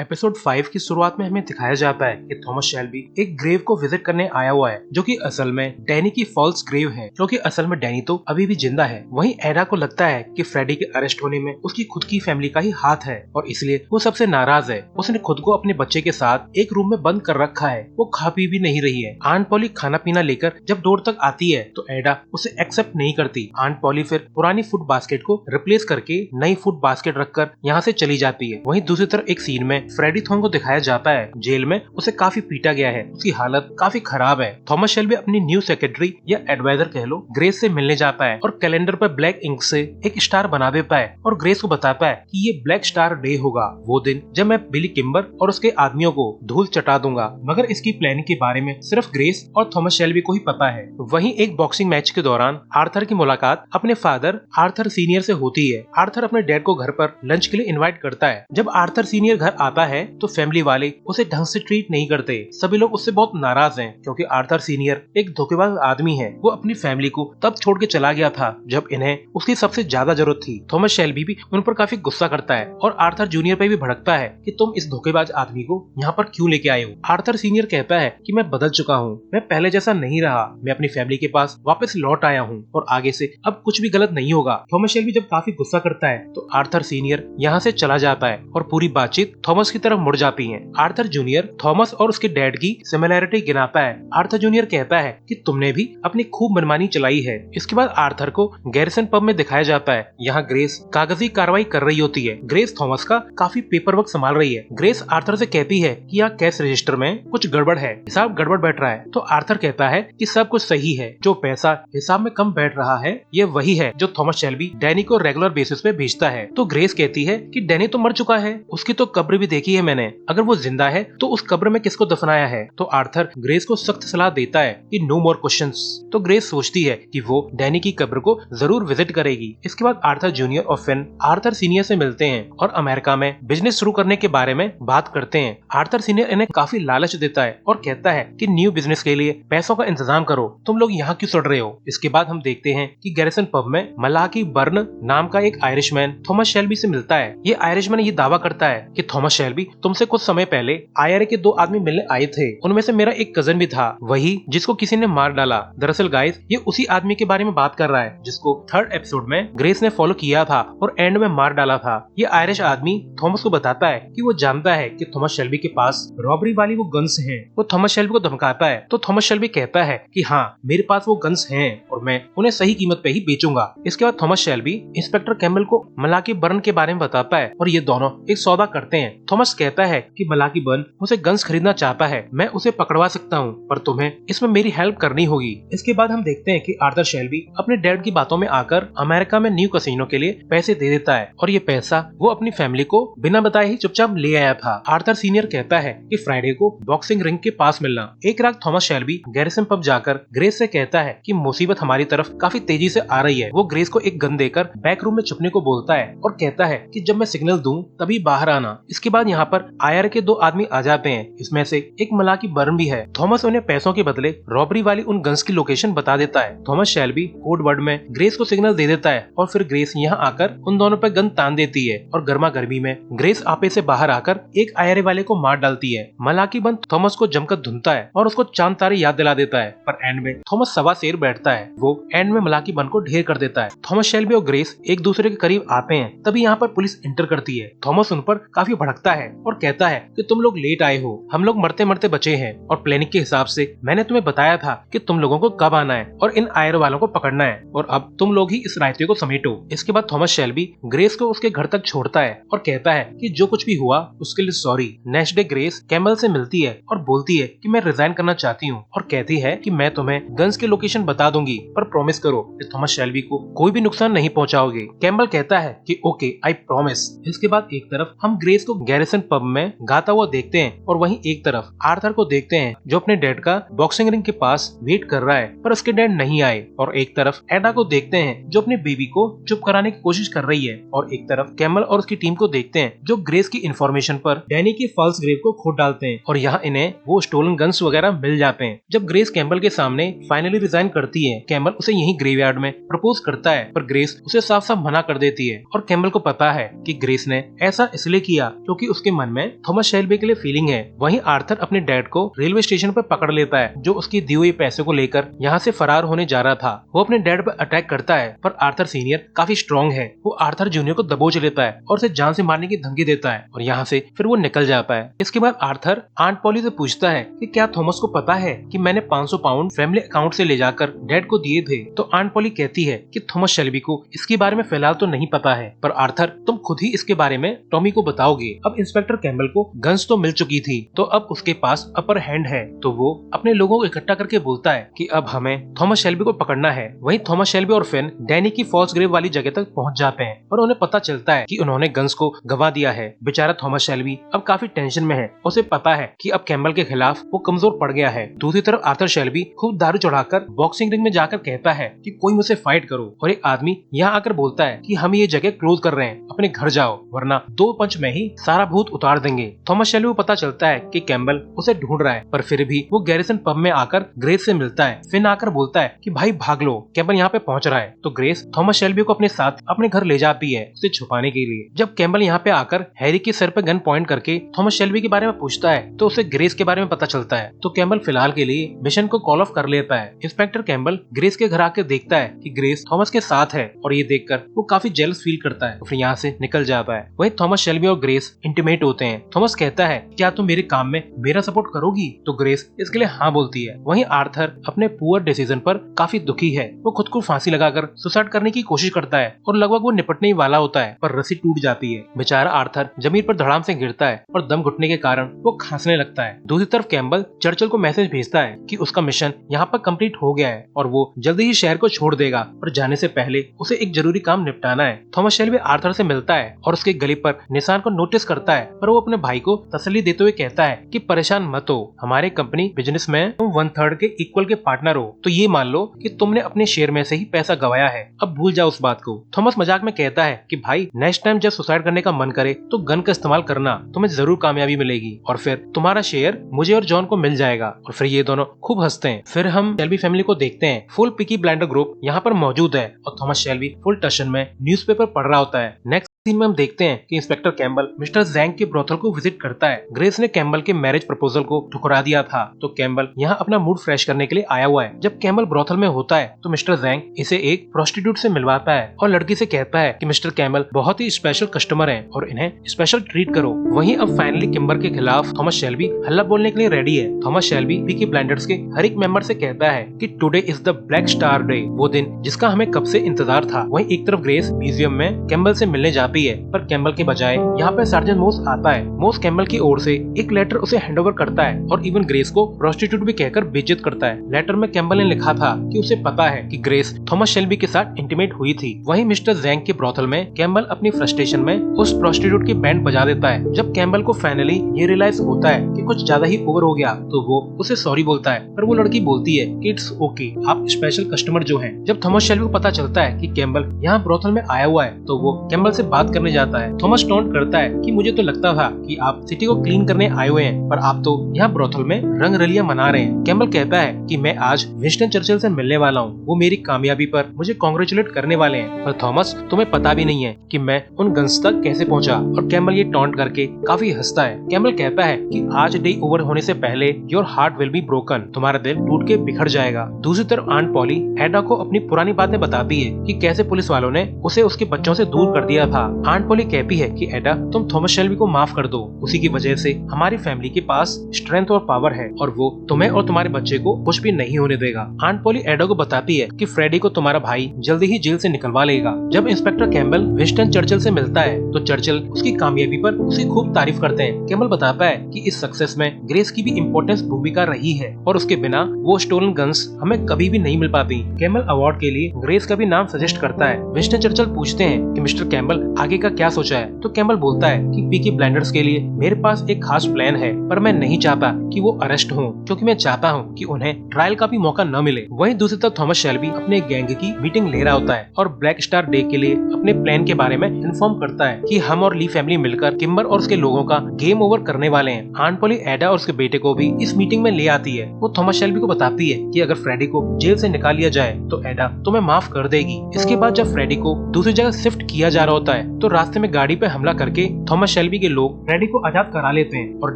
Episode 5 की शुरुआत में हमें दिखाया जाता है कि थॉमस शेल्बी एक ग्रेव को विजिट करने आया हुआ है, जो कि असल में डैनी की फॉल्स ग्रेव है, क्योंकि असल में डैनी तो अभी भी जिंदा है। वहीं एडा को लगता है कि फ्रेडी के अरेस्ट होने में उसकी खुद की फैमिली का ही हाथ है और इसलिए वो सबसे नाराज है। उसने खुद को अपने बच्चे के साथ एक रूम में बंद कर रखा है। वो खा पी भी नहीं रही है। आंट पॉली खाना पीना लेकर जब डोर तक आती है तो एडा उसे एक्सेप्ट नहीं करती। आंट पॉली फिर पुरानी फूड बास्केट को रिप्लेस करके नई फूड बास्केट रखकर यहाँ से चली जाती है। वहीं दूसरी तरफ एक सीन में फ्रेडी थॉम को दिखाया जाता है। जेल में उसे काफी पीटा गया है, उसकी हालत काफी खराब है। थॉमस शेल्बी अपनी न्यू सेक्रेटरी या एडवाइजर कह लो ग्रेस से मिलने जाता है और कैलेंडर पर ब्लैक इंक से एक स्टार बना देता है और ग्रेस को बताता है कि ये ब्लैक स्टार डे होगा, वो दिन जब मैं बिली किम्बर और उसके आदमियों को धूल चटा दूंगा। मगर इसकी प्लानिंग के बारे में सिर्फ ग्रेस और थॉमस शेल्बी को ही पता है। वहीं एक बॉक्सिंग मैच के दौरान आर्थर की मुलाकात अपने फादर आर्थर सीनियर से होती है। आर्थर अपने डैड को घर पर लंच के लिए इनवाइट करता है। जब आर्थर सीनियर घर आता है तो फैमिली वाले उसे ढंग से ट्रीट नहीं करते। सभी लोग उससे बहुत नाराज हैं क्योंकि आर्थर सीनियर एक धोखेबाज आदमी है। वो अपनी फैमिली को तब छोड़ के चला गया था जब इन्हें उसकी सबसे ज्यादा जरूरत थी। थॉमस शेल्बी भी उन पर काफी गुस्सा करता है और आर्थर जूनियर पे भी भड़कता है कि तुम इस धोखेबाज आदमी को यहाँ पर क्यों लेके आए हो। आर्थर सीनियर कहता है कि मैं बदल चुका हूँ, मैं पहले जैसा नहीं रहा, मैं अपनी फैमिली के पास वापस लौट आया हूँ और आगे से अब कुछ भी गलत नहीं होगा। थॉमस शेल्बी जब काफी गुस्सा करता है तो आर्थर सीनियर यहाँ से चला जाता है और पूरी बातचीत थॉमस की तरफ मुड़ जाती है। आर्थर जूनियर थॉमस और उसके डैड की सिमिलैरिटी गिनाता है। आर्थर जूनियर कहता है कि तुमने भी अपनी खूब मनमानी चलाई है। इसके बाद आर्थर को गैरिसन पब में दिखाया जाता है। यहाँ ग्रेस कागजी कार्रवाई कर रही होती है। ग्रेस थॉमस का काफी पेपर वर्क संभाल रही है। ग्रेस आर्थर से कहती है कि यहाँ कैश रजिस्टर में कुछ गड़बड़ है, हिसाब गड़बड़ बैठ रहा है। तो आर्थर कहता है कि सब कुछ सही है, जो पैसा हिसाब में कम बैठ रहा है ये वही है जो थॉमस शेल्बी डैनी को रेगुलर बेसिस पे भेजता है। तो ग्रेस कहती है कि डैनी तो मर चुका है, उसकी तो कब्र भी देखी है मैंने, अगर वो जिंदा है तो उस कब्र में किसको दफनाया है। तो आर्थर ग्रेस को सख्त सलाह देता है कि नो मोर क्वेश्चंस। तो ग्रेस सोचती है कि वो डैनी की कब्र को जरूर विजिट करेगी। इसके बाद आर्थर जूनियर और फिन आर्थर सीनियर से मिलते हैं और अमेरिका में बिजनेस शुरू करने के बारे में बात करते हैं। आर्थर सीनियर इन्हें काफी लालच देता है और कहता है कि न्यू बिजनेस के लिए पैसों का इंतजाम करो, तुम लोग यहाँ क्यों सड़ रहे हो। इसके बाद हम देखते हैं कि गैरिसन पब में मलाकी बर्न नाम का एक आयरिशमैन थॉमस शेल्बी से मिलता है। ये आयरिशमैन ये दावा करता है कि थॉमस शेल्बी तुमसे कुछ समय पहले आईआरए के 2 आदमी मिलने आए थे, उनमें से मेरा एक कजन भी था, वही जिसको किसी ने मार डाला। दरअसल गाइस ये उसी आदमी के बारे में बात कर रहा है जिसको 3rd एपिसोड में ग्रेस ने फॉलो किया था और एंड में मार डाला था। ये आयरिश आदमी थॉमस को बताता है कि वो जानता है कि थॉमस शेल्बी के पास रॉबरी वाली वो गन्स हैं। वो थॉमस शेल्बी को धमकाता है तो थॉमस शेल्बी कहता है कि हाँ मेरे पास वो गन्स हैं और मैं उन्हें सही कीमत पे ही बेचूंगा। इसके बाद थॉमस शेल्बी इंस्पेक्टर कैम्बल को मलाकी बर्न के बारे में बताता है और ये दोनों एक सौदा करते हैं। थॉमस कहता है कि मलाकी बर्न उसे गन्स खरीदना चाहता है, मैं उसे पकड़वा सकता हूँ पर तुम्हें इसमें मेरी हेल्प करनी होगी। इसके बाद हम देखते हैं कि आर्थर शेल्बी अपने डैड की बातों में आकर अमेरिका में न्यू कैसीनो के लिए पैसे दे देता है और ये पैसा वो अपनी फैमिली को बिना बताए ही चुपचाप ले आया था। आर्थर सीनियर कहता है कि फ्राइडे को बॉक्सिंग रिंग के पास मिलना। एक रात थॉमस शेल्बी गैरिसन पब जाकर ग्रेस से कहता है कि मुसीबत हमारी तरफ काफी तेजी से आ रही है। वो ग्रेस को एक गन देकर बैक रूम में छुपने को बोलता है और कहता है कि जब मैं सिग्नल दूं तभी बाहर आना। इसके बाद यहाँ पर आईआरए के 2 आदमी आ जाते हैं, इसमें से एक मलाकी बर्न भी है। थॉमस उन्हें पैसों के बदले रॉबरी वाली उन गन्स की लोकेशन बता देता है। थॉमस शेल्बी कोड वर्ड में ग्रेस को सिग्नल दे देता है और फिर ग्रेस यहाँ आकर उन दोनों पर गन तान देती है और गर्मा गर्मी में ग्रेस आपे से बाहर आकर एक आईआरए वाले को मार डालती है। मलाकी बर्न थॉमस को जमकर धुनता है और उसको चांद तारे याद दिला देता है, पर एंड में थॉमस सवा शेर बैठता है। वो एंड में मलाकी बर्न को ढेर कर देता है। थॉमस शेल्बी और ग्रेस एक दूसरे के करीब आते हैं, तभी यहाँ पर पुलिस इंटर करती है। थॉमस उन पर काफी भड़कता है और कहता है कि तुम लोग लेट आए हो, हम लोग मरते मरते बचे हैं और प्लानिंग के हिसाब से मैंने तुम्हें बताया था कि तुम लोगों को कब आना है और इन आयर वालों को पकड़ना है और अब तुम लोग ही इस रायते को समेटो। इसके बाद थॉमस शेल्बी ग्रेस को उसके घर तक छोड़ता है और कहता है कि जो कुछ भी हुआ उसके लिए sorry. Next day grace Campbell से मिलती है और बोलती है कि मैं रिजाइन करना चाहती हूँ और कहती है कि मैं तुम्हें गन्स की लोकेशन बता दूंगी पर प्रॉमिस करो कि थॉमस शेल्बी को कोई भी नुकसान नहीं पहुँचाओगे। कैम्बल कहता है कि ओके आई प्रॉमिस। इसके बाद एक तरफ हम ग्रेस को गैरिसन पब में गाता हुआ देखते हैं और वहीं एक तरफ आर्थर को देखते हैं जो अपने डैड का बॉक्सिंग रिंग के पास वेट कर रहा है पर उसके डैड नहीं आए। और एक तरफ एडा को देखते हैं जो अपनी बेबी को चुप कराने की कोशिश कर रही है और एक तरफ कैमल और उसकी टीम को देखते हैं जो ग्रेस की इन्फॉर्मेशन पर डैनी की फॉल्स ग्रेव को खोद डालते हैं और यहाँ इन्हें वो स्टोलन गन्स वगैरह मिल जाते हैं। जब ग्रेस कैम्बल के सामने फाइनली रिजाइन करती है, कैम्बल उसे यहीं ग्रेवयार्ड में प्रपोज करता है पर ग्रेस उसे साफ साफ मना कर देती है और कैम्बल को पता है कि ग्रेस ने ऐसा इसलिए किया क्योंकि उसके मन में थॉमस शेल्बी के लिए फीलिंग है। वहीं आर्थर अपने डैड को रेलवे स्टेशन पर पकड़ लेता है, जो उसकी दी हुई पैसे को लेकर यहाँ से फरार होने जा रहा था। वो अपने डैड पर अटैक करता है, पर आर्थर सीनियर काफी स्ट्रॉन्ग है। वो आर्थर जूनियर को दबोच लेता है और उसे जान से मारने की धमकी देता है और यहाँ से फिर वो निकल जाता है। इसके बाद आर्थर आंट पॉली से पूछता है कि क्या थॉमस को पता है कि मैंने 500 पाउंड फैमिली अकाउंट से ले जाकर डैड को दिए थे। तो आंट पॉली कहती है कि थॉमस शेल्बी को इसके बारे में फिलहाल तो नहीं पता है, पर आर्थर तुम खुद ही इसके बारे में टॉमी को बताओगे। अब इंस्पेक्टर कैम्बल को गन्स तो मिल चुकी थी, तो अब उसके पास अपर हैंड है, तो वो अपने लोगों को इकट्ठा करके बोलता है कि अब हमें थॉमस शेल्बी को पकड़ना है। वहीं थॉमस शेल्बी और फिन डैनी की फॉल्स ग्रेव वाली जगह तक पहुंच जाते हैं और उन्हें पता चलता है कि उन्होंने गन्स को गवा दिया है। बेचारा थॉमस शेल्बी अब काफी टेंशन में है। उसे पता है कि अब कैम्बल के खिलाफ वो कमजोर पड़ गया है। दूसरी तरफ आर्थर शेल्बी खूब दारू चढ़ाकर बॉक्सिंग रिंग में जाकर कहता है कि कोई मुझसे फाइट करो, और एक आदमी यहाँ आकर बोलता है कि हम ये जगह क्लोज कर रहे हैं, अपने घर जाओ वरना 2 पंच में ही सारा भूत उतार देंगे। थॉमस शेल्बी को पता चलता है कि कैम्बल उसे ढूंढ रहा है, पर फिर भी वो गैरिसन पब में आकर ग्रेस से मिलता है। फिन आकर बोलता है कि भाई भाग लो, कैम्बल यहाँ पे पहुंच रहा है। तो ग्रेस थॉमस शेल्बी को अपने साथ अपने घर ले जाती है उसे छुपाने के लिए। जब कैम्बल यहाँ पे आकर हैरी के सर पे गन पॉइंट करके थॉमस शेल्बी के बारे में पूछता है, तो उसे ग्रेस के बारे में पता चलता है। तो कैम्बल फिलहाल के लिए मिशन को कॉल ऑफ कर लेता है। इंस्पेक्टर कैम्बल ग्रेस के घर आकर देखता है कि ग्रेस थॉमस के साथ है, और ये देखकर वो काफी जेलस फील करता है, फिर यहाँ से निकल जाता है। वहीं थॉमस शेल्बी और ग्रेस इंटीमेट होते हैं। थॉमस कहता है क्या तुम मेरे काम में मेरा सपोर्ट करोगी, तो ग्रेस इसके लिए हाँ बोलती है। वहीं आर्थर अपने पुअर डिसीजन पर काफी दुखी है। वो खुद को फांसी लगाकर सुसाइड करने की कोशिश करता है और लगभग वो निपटने ही वाला होता है, पर रस्सी टूट जाती है। बेचारा आर्थर जमीन पर धड़ाम से गिरता है और दम घुटने के कारण वो खांसने लगता है। दूसरी तरफ कैम्बल चर्चिल को मैसेज भेजता है कि उसका मिशन यहाँ पर कंप्लीट हो गया है और वो जल्दी ही शहर को छोड़ देगा, पर जाने से पहले उसे एक जरूरी काम निपटाना है। थॉमस शेल्बी आर्थर से मिलता है और उसके गले पर निशान को नोटिस करता है, पर वो अपने भाई को तसल्ली देते हुए कहता है कि परेशान मत हो, हमारे कंपनी बिजनेस में तुम 1/3 के इक्वल के पार्टनर हो, तो ये मान लो कि तुमने अपने शेयर में से ही पैसा गवाया है, अब भूल जाओ उस बात को। थॉमस मजाक में कहता है कि भाई नेक्स्ट टाइम जब सुसाइड करने का मन करे तो गन का इस्तेमाल करना, तुम्हें जरूर कामयाबी मिलेगी और फिर तुम्हारा शेयर मुझे और जॉन को मिल जाएगा। और फिर ये दोनों खूब हंसते हैं। फिर हम शेल्बी फैमिली को देखते हैं। फुल पीकी ब्लाइंडर ग्रुप यहाँ पर मौजूद है और थॉमस शेल्बी फुल टेंशन में न्यूज़पेपर पढ़ रहा होता है। नेक्स्ट सीन में हम देखते हैं कि इंस्पेक्टर कैम्बल मिस्टर जैंग के ब्रोथल को विजिट करता है। ग्रेस ने कैम्बल के मैरिज प्रपोजल को ठुकरा दिया था, तो कैम्बल यहाँ अपना मूड फ्रेश करने के लिए आया हुआ है। जब कैम्बल ब्रोथल में होता है तो मिस्टर जैंग इसे एक प्रोस्टिट्यूट से मिलवाता है और लड़की से कहता है कि मिस्टर कैम्बल बहुत ही स्पेशल कस्टमर हैं और इन्हें स्पेशल ट्रीट करो। वहीं अब फाइनली किम्बर के खिलाफ थॉमस शेल्बी हल्ला बोलने के लिए रेडी है। थॉमस शेल्बी पीकी ब्लाइंडर्स के हर एक मेंबर से कहता है कि today is the black star day, वो दिन जिसका हमें कब से इंतजार था। वहीं एक तरफ ग्रेस म्यूजियम में कैम्बल से मिलने जाती है, पर कैम्बल के बजाय यहाँ पे सर्जन मोस आता है। मोस कैम्बल की ओर से एक लेटर उसे हैंडओवर करता है और इवन ग्रेस को प्रोस्टिट्यूट भी कहकर बेइज्जत करता है। लेटर में कैम्बल ने लिखा था कि उसे पता है कि ग्रेस थॉमस शेल्बी के साथ इंटीमेट हुई थी। वहीं मिस्टर जैंग के ब्रोथल में कैम्बल अपनी फ्रस्ट्रेशन में उस प्रोस्टिट्यूट की बैंड बजा देता है। जब कैम्बल को फाइनली ये रियलाइज होता है कि कुछ ज्यादा ही ओवर हो गया, तो वो उसे सॉरी बोलता है, पर वो लड़की बोलती है कि इट्स ओके, आप स्पेशल कस्टमर जो हैं। जब थॉमस शेल्बी को पता चलता है कि कैम्बल यहाँ ब्रोथल में आया हुआ है, तो वो कैम्बल से बात करने जाता है। थॉमस टॉन्ट करता है कि मुझे तो लगता था कि आप सिटी को क्लीन करने आए हुए हैं, पर आप तो यहाँ ब्रोथल में रंग रलियां मना रहे हैं। कैम्बल कहता है कि मैं आज विंस्टन चर्चिल से मिलने वाला हूँ, वो मेरी कामयाबी पर मुझे कांग्रेचुलेट करने वाले हैं, पर थॉमस तुम्हें पता भी नहीं है कि मैं उन गन्स तक कैसे पहुँचा। और कैम्बल ये टॉन्ट करके काफी हंसता है। कैम्बल कहता है कि आज डे ओवर होने से पहले your heart will be broken, तुम्हारा दिल टूट के बिखर जाएगा। दूसरी तरफ आंट पॉली एडा को अपनी पुरानी बातें बताती है कि कैसे पुलिस वालों ने उसे उसके बच्चों से दूर कर दिया था। आंट पॉली कहती है कि एडा तुम थॉमस शेल्बी को माफ कर दो, उसी की वजह से हमारी फैमिली के पास स्ट्रेंथ और पावर है और वो तुम्हें और तुम्हारे बच्चे को कुछ भी नहीं होने देगा। आंट पॉली एडा को बताती है कि फ्रेडी को तुम्हारा भाई जल्दी ही जेल से निकलवा लेगा। जब इंस्पेक्टर कैम्बल विंस्टन चर्चिल से मिलता है तो चर्चिल उसकी कामयाबी पर उसे खूब तारीफ करते हैं। कैम्बल बताता है कि इस सक्सेस में ग्रेस की भी इम्पोर्टेंस भूमिका रही है और उसके बिना वो स्टोलन गन्स हमें कभी भी नहीं मिल पाती। कैम्बल अवार्ड के लिए ग्रेस का भी नाम सजेस्ट करता है। विंस्टन चर्चिल पूछते हैं कि मिस्टर कैम्बल आगे का क्या सोचा है, तो कैम्बल बोलता है कि पीकी ब्लाइंडर्स के लिए मेरे पास एक खास प्लान है, पर मैं नहीं चाहता कि वो अरेस्ट हों, क्योंकि मैं चाहता हूँ कि उन्हें ट्रायल का भी मौका न मिले। वहीं दूसरी तरफ थॉमस शेल्बी अपने गैंग की मीटिंग ले रहा होता है और ब्लैक स्टार डे के लिए अपने प्लान के बारे में इन्फॉर्म करता है कि हम और ली फैमिली मिलकर किम्बर और उसके लोगों का गेम ओवर करने वाले हैं। आंट पॉली एडा और उसके बेटे को भी इस मीटिंग में ले आती है। वो थॉमस शेल्बी को बताती है कि अगर फ्रेडी को जेल से निकाल लिया जाए तो एडा तुम्हें माफ कर देगी। इसके बाद जब फ्रेडी को दूसरी जगह शिफ्ट किया जा रहा होता है तो रास्ते में गाड़ी पे हमला करके थॉमस शेल्बी के लोग फ्रेडी को आजाद करा लेते हैं और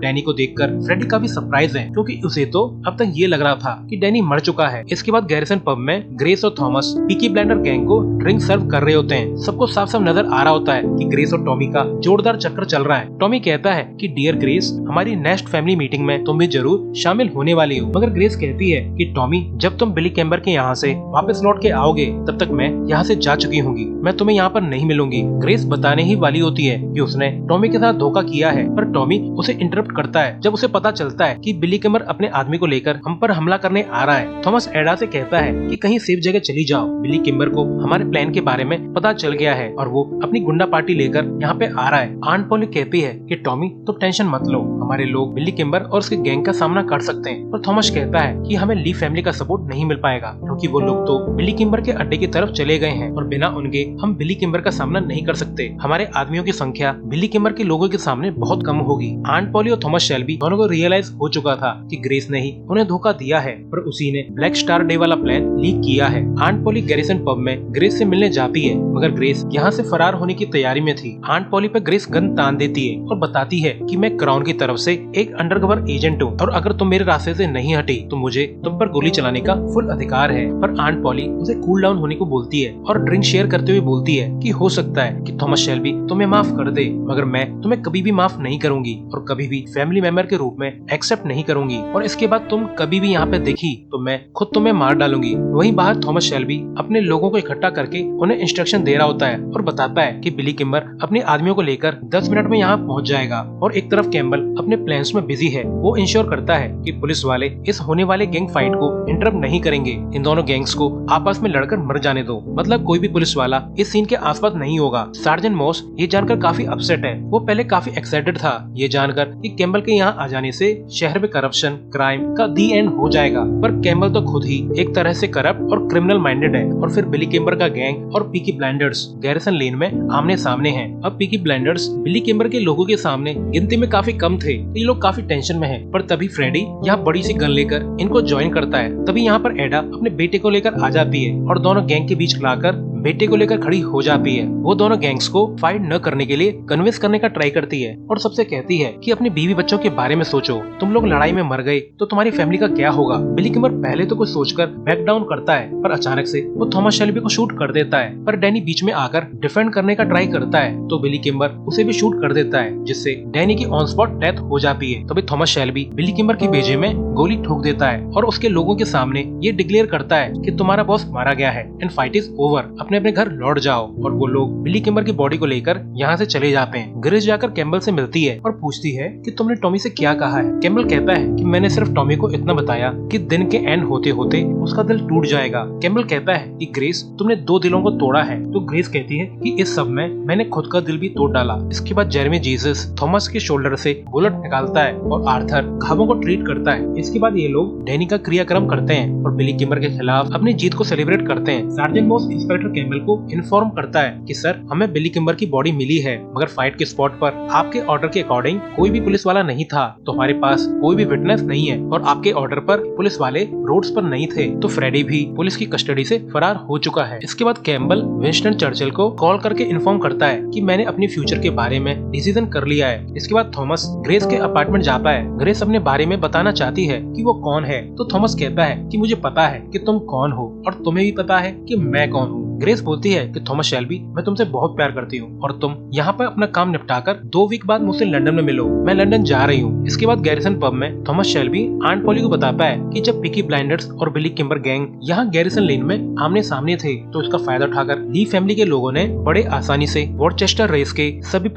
डैनी को देखकर फ्रेडी काफी सरप्राइज है, क्योंकि उसे तो अब तक ये लग रहा था कि डैनी मर चुका है। इसके बाद गैरिसन पब में ग्रेस और थॉमस पीकी ब्लाइंडर गैंग को ड्रिंक सर्व कर रहे होते हैं। सबको साफ साफ नजर आ रहा होता है कि ग्रेस और टॉमी का जोरदार चक्कर चल रहा है। टॉमी कहता है कि डियर ग्रेस, हमारी नेक्स्ट फैमिली मीटिंग में तुम भी जरूर शामिल होने वाली हो। मगर ग्रेस कहती है कि टॉमी, जब तुम बिली कैम्बर के यहाँ से वापस लौट के आओगे तब तक मैं यहाँ से जा चुकी होंगी, मैं तुम्हें यहाँ पर नहीं मिलूंगी। ग्रेस बताने ही वाली होती है कि उसने टॉमी के साथ धोखा किया है, पर टॉमी उसे इंटरप्ट करता है जब उसे पता चलता है कि बिली कैम्बर अपने आदमी को लेकर हम पर हमला करने आ रहा है। थॉमस एडा से कहता है कि कहीं सेफ जगह चली जाओ, बिली कैम्बर को हमारे प्लान के बारे में पता चल गया है और वो अपनी गुंडा पार्टी लेकर यहाँ पे आ रहा है। आंट पॉली कहती है कि टॉमी, तुम टेंशन मत लो, हमारे लोग बिली कैम्बर और उसके गैंग का सामना कर सकते हैं। पर थॉमस कहता है कि हमें ली फैमिली का सपोर्ट नहीं मिल पाएगा, क्योंकि वो लोग तो बिली कैम्बर के अड्डे की तरफ चले गए हैं और बिना उनके हम बिली कैम्बर का सामना नहीं कर सकते। हमारे आदमियों की संख्या बिली कैम्बर के लोगों के सामने बहुत कम होगी। आंट पॉली और थॉमस शेल्बी दोनों को रियलाइज हो चुका था कि ग्रेस ने ही उन्हें धोखा दिया है, पर उसी ने ब्लैक स्टार डे वाला प्लान लीक किया है। आंट पॉली गैरिसन पब में ग्रेस से मिलने जाती है, मगर ग्रेस यहाँ से फरार होने की तैयारी में थी। आंट पॉली पे ग्रेस गन तान देती है और बताती है कि मैं क्राउन की तरफ से एक अंडरकवर एजेंट हूँ और अगर तुम मेरे रास्ते से नहीं हटी तो मुझे तुम पर गोली चलाने का फुल अधिकार है। पर आंट पॉली उसे कूल डाउन होने को बोलती है और ड्रिंक शेयर करते हुए बोलती है कि हो सकता है कि थॉमस शेल्बी तुम्हें माफ कर दे, मगर मैं तुम्हें कभी भी माफ नहीं करूंगी और कभी भी फैमिली मेंबर के रूप में एक्सेप्ट नहीं करूंगी, और इसके बाद तुम कभी भी यहाँ पे देखी तो मैं खुद तुम्हें मार डालूंगी। वहीं बाहर थॉमस शेल्बी अपने लोगों को इकट्ठा करके उन्हें इंस्ट्रक्शन दे रहा होता है और बताता है कि बिली कैम्बर अपने आदमियों को लेकर 10 मिनट में यहाँ पहुँच जाएगा। और एक तरफ कैम्बल अपने प्लान्स में बिजी है। वो इंश्योर करता है कि पुलिस वाले इस होने वाले गैंग फाइट को इंटरप्ट नहीं करेंगे। इन दोनों गैंग्स को आपस में लड़कर मर जाने दो, मतलब कोई भी पुलिस वाला इस सीन के आसपास नहीं होगा। सार्जेंट मॉस ये जानकर काफी अपसेट है। वो पहले काफी एक्साइटेड था ये जानकर कि कैम्बल के यहाँ आ जाने से शहर में करप्शन क्राइम का दी एंड हो जाएगा, पर कैम्बल तो खुद ही एक तरह से करप्ट और क्रिमिनल माइंडेड है। और फिर बिली कैम्बर का गैंग और पीकी ब्लाइंडर्स गैरिसन लेन में आमने सामने हैं। अब पीकी ब्लाइंडर्स बिली कैम्बर के लोगों के सामने गिनती में काफी कम थे, ये लोग काफी टेंशन में हैं। पर तभी फ्रेडी यहाँ बड़ी सी गन लेकर इनको ज्वाइन करता है। तभी यहाँ पर एडा अपने बेटे को लेकर आ जाती है और दोनों गैंग के बीच लाकर बेटे को लेकर खड़ी हो जाती है। वो दोनों गैंग्स को फाइट न करने के लिए कन्विंस करने का ट्राई करती है और सबसे कहती है कि अपनी बीवी बच्चों के बारे में सोचो, तुम लोग लड़ाई में मर गए तो तुम्हारी फैमिली का क्या होगा। बिली कैम्बर पहले तो कुछ सोचकर बैक डाउन करता है, पर अचानक से वो थॉमस शेल्बी को शूट कर देता है। पर डैनी बीच में आकर डिफेंड करने का ट्राई करता है तो बिली कैम्बर उसे भी शूट कर देता है, जिससे डैनी की ऑन स्पॉट डेथ हो जाती है। तभी थॉमस शेल्बी बिली कैम्बर के भेजे में गोली ठोक देता है और उसके लोगों के सामने ये डिक्लेयर करता है कि तुम्हारा बॉस मारा गया है एंड फाइट इज ओवर, अपने अपने घर लौट जाओ। और वो लोग बिली कैम्बर की बॉडी को लेकर यहाँ से चले जाते हैं। ग्रेस जाकर कैम्बल से मिलती है और पूछती है कि तुमने टॉमी से क्या कहा है। कैम्बल कहता है कि मैंने सिर्फ टॉमी को इतना बताया कि दिन के एंड होते होते उसका दिल टूट जाएगा। कैम्बल कहता है कि ग्रेस, तुमने 2 दिलों को तोड़ा है। तो ग्रेस कहती है कि इस सब में मैंने खुद का दिल भी तोड़ डाला। इसके बाद जेरेमी जीसस थॉमस के शोल्डर से बुलेट निकालता है और आर्थर घावों को ट्रीट करता है। इसके बाद ये लोग डैनी का क्रियाक्रम करते हैं और बिली कैम्बर के खिलाफ अपनी जीत को सेलिब्रेट करते हैं। सार्जेंट मॉस इंस्पेक्टर कैम्बल को इन्फॉर्म करता है कि सर, हमें बिली कैम्बर की बॉडी मिली है, मगर फाइट के स्पॉट पर आपके ऑर्डर के अकॉर्डिंग कोई भी पुलिस वाला नहीं था, तो हमारे पास कोई भी विटनेस नहीं है और आपके ऑर्डर पर पुलिस वाले रोड्स पर नहीं थे, तो फ्रेडी भी पुलिस की कस्टडी से फरार हो चुका है। इसके बाद कैम्बल विंस्टन चर्चिल को कॉल करके इन्फॉर्म करता है कि मैंने अपनी फ्यूचर के बारे में डिसीजन कर लिया है। इसके बाद थॉमस ग्रेस के अपार्टमेंट जाता है। ग्रेस अपने बारे में बताना चाहती है कि वो कौन है, तो थॉमस कहता है कि मुझे पता है कि तुम कौन हो और तुम्हें भी पता है कि मैं कौन हूँ। ग्रेस बोलती है कि थॉमस शेल्बी, मैं तुमसे बहुत प्यार करती हूँ और तुम यहाँ पर अपना काम निपटाकर 2 वीक बाद मुझसे लंदन में मिलो, मैं लंदन जा रही हूँ। इसके बाद गैरिसन पब में थॉमस शेल्बी आंट पॉली को बताता है कि जब पीकी ब्लाइंडर्स और बिली कैम्बर गैंग यहाँ गैरिसन लेन में आमने सामने थे, तो इसका फायदा उठाकर ली फैमिली के लोगों ने बड़े आसानी से वॉरचेस्टर रेस के सभी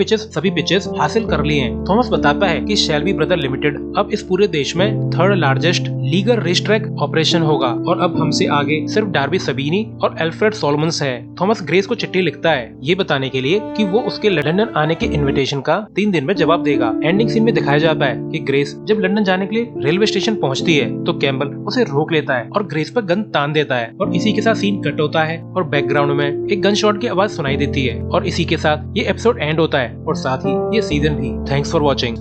पिचेस हासिल कर लिए हैं। थॉमस बताता है कि शेल्बी ब्रदर लिमिटेड अब इस पूरे देश में 3rd largest legal race track operation होगा और अब हमसे आगे सिर्फ डार्बी सबिनी और एल्फ्रेड सोलोमन्स है। थॉमस ग्रेस को चिट्ठी लिखता है ये बताने के लिए कि वो उसके लंदन आने के इनविटेशन का 3 दिन में जवाब देगा। एंडिंग सीन में दिखाया जाता है कि ग्रेस जब लंदन जाने के लिए रेलवे स्टेशन पहुंचती है तो कैम्बल उसे रोक लेता है और ग्रेस पर गन तान देता है और इसी के साथ सीन कट होता है और बैकग्राउंड में एक गन शॉट की आवाज सुनाई देती है और इसी के साथ ये एपिसोड एंड होता है और साथ ही ये सीजन भी। Thanks for watching.